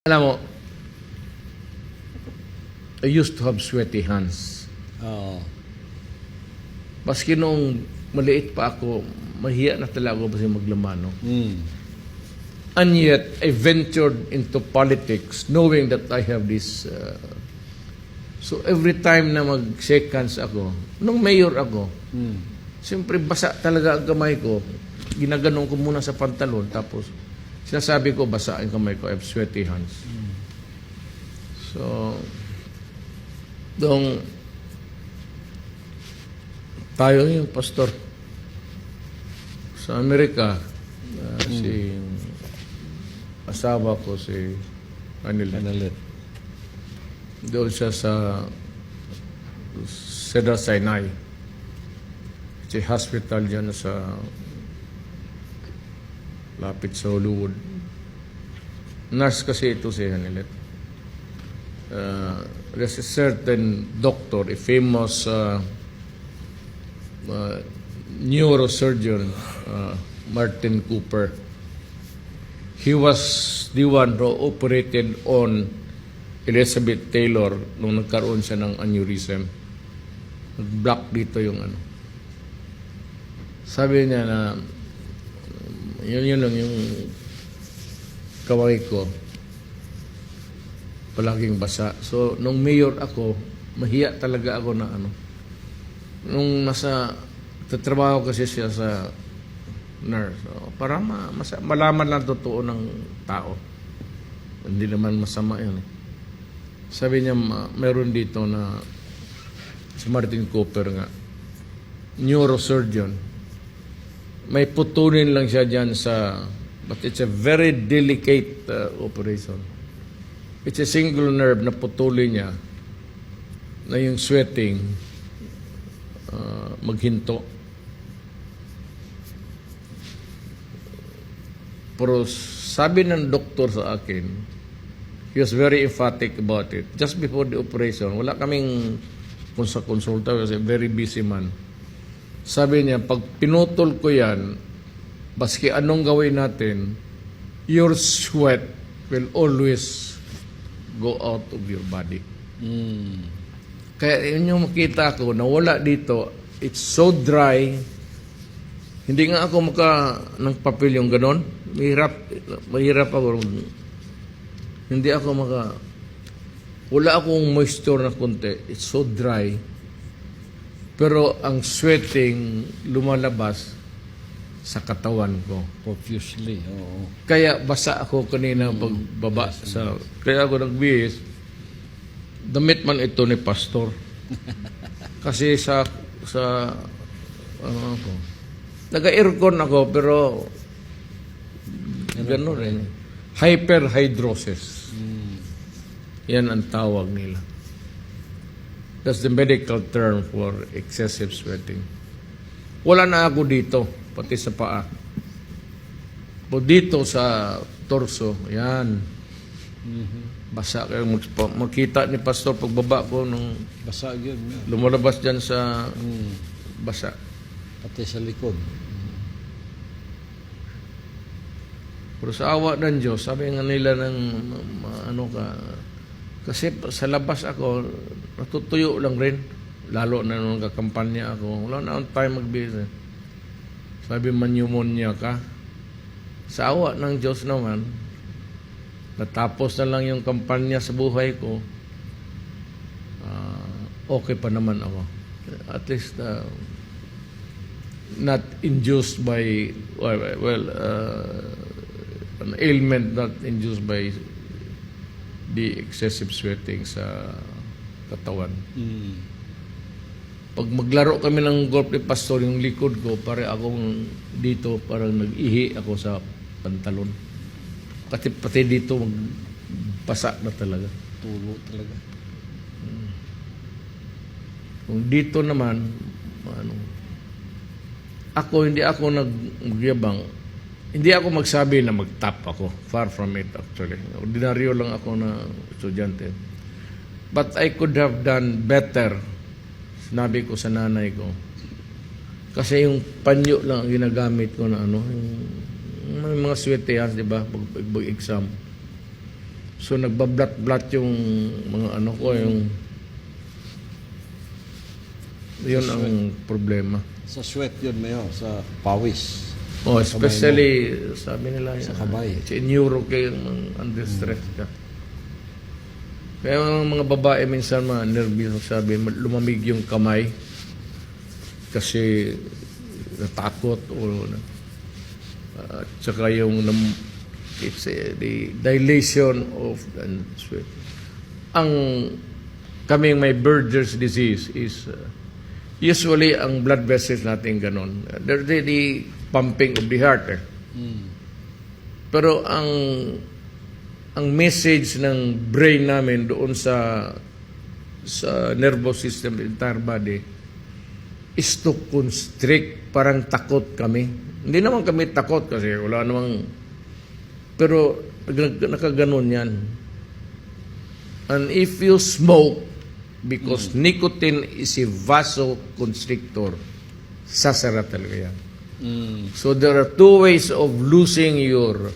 Alam mo, I used to have sweaty hands. Oo. Maski noong maliit pa ako, mahiya na talaga ako kasi maglamano. And yet, I ventured into politics knowing that I have this... so every time na mag-shake hands ako, nung mayor ako, siyempre basa talaga ang kamay ko. Ginaganong ko muna sa pantalon, tapos sinasabi ko, basa ang kamay ko, I have sweaty hands. So, dong tayo yung pastor sa Amerika, si asawa ko si Anilet. Doon siya sa Cedar Sinai, si hospital dyan sa lapit sa Hollywood. Nurse kasi ito si Anilet. There's a certain doctor, a famous neurosurgeon, Martin Cooper. He was the one who operated on Elizabeth Taylor nung nagkaroon siya ng aneurysm. Nag-block dito yung ano. Sabi niya na yun lang yung kaway ko. Palaging basa. So, nung mayor ako, mahiya talaga ako na ano. Nung tatrabaho kasi siya sa nurse. So, para malaman lang totoo ng tao. Hindi naman masama yun. Sabi niya, meron dito na si Martin Cooper nga, neurosurgeon. May putulin lang siya dyan sa, but it's a very delicate operation. It's a single nerve na putulin niya na yung sweating maghinto. Pero sabi ng doktor sa akin, he was very emphatic about it. Just before the operation, wala kaming konsulta, he was a very busy man. Sabi niya, pag pinutol ko yan, baski anong gawin natin, your sweat will always go out of your body. Kaya yun yung makita ko, nawala dito, it's so dry, hindi nga ako ng papel yung ganon, mahirap ako, hindi ako wala akong moisture na konti, it's so dry, pero ang sweating lumalabas sa katawan ko. Profusely, oo. Kaya basa ako kanina pagbaba sa... Kaya ako nagbihis. Damit man ito ni pastor. Kasi sa ako. Nag-aircon ako, pero gano'n rin. Hyperhidrosis. Yan ang tawag nila. That's the medical term for excessive sweating. Wala na ako dito, pati sa paa. O dito sa torso, yan. Basa kayo. Makita ni pastor pagbaba ko nung Basa yun. lumalabas dyan sa basa. Pati sa likod. Pero sa awa ng Diyos, sabi nga nila ng ano ka, kasi sa labas ako, natutuyo lang rin. Lalo na nung kakampanya ako. Wala na akong time mag-business. Sabi man, pneumonia ka. Sa awa ng Diyos naman, natapos na lang yung kampanya sa buhay ko, okay pa naman ako. At least, not induced by, an ailment not induced by the excessive sweating sa katawan. Pag maglaro kami ng golf ni pastor, yung likod ko, pare akong dito, parang nag-ihi ako sa pantalon. Pati dito, magbasa na talaga. Tulo talaga. Kung dito naman, hindi ako nagyabang. Hindi ako magsabi na mag-top ako. Far from it, actually. Ordinaryo lang ako na estudyante. But I could have done better. Sinabi ko sa nanay ko. Kasi yung panyo lang ang ginagamit ko na ano. May mga sweaty hands, di ba? Pag exam. So nagbablat-blat yung mga ano ko, yun ang problema. Sa sweat yun, Mayor. Sa pawis. Oh, especially, sabi nila, Sa kamay. neuro kayo under stress ka. Kaya ang mga babae minsan nervous, sabi, lumamig yung kamay kasi natakot o at saka yung it's the dilation of the sweat. Ang kaming may Berger's disease is usually ang blood vessels natin ganun. They're the pumping of the heart. Pero ang message ng brain namin doon sa nervous system, the entire body, is to constrict, parang takot kami. Hindi naman kami takot kasi wala namang, pero nakaganon yan. And if you smoke, because nicotine is a vasoconstrictor, sasara talaga yan. So there are two ways of losing your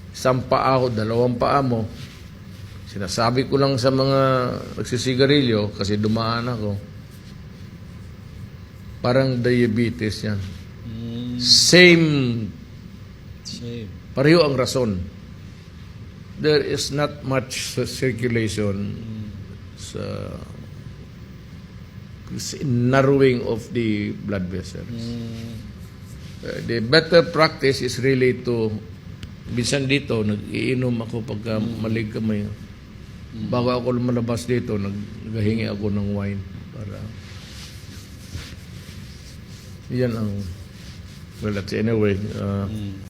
isang paa o dalawang paa mo. Sinasabi ko lang sa mga nagsisigarilyo kasi dumaan ako. Parang diabetes yan. Same. Pareho ang rason. There is not much circulation sa narrowing of the blood vessels. The better practice is really to, minsan dito, nag-iinom ako pagka malig kamay. Bago ako malabas dito, naghahingi ako ng wine para yan ang, well, that's anyway.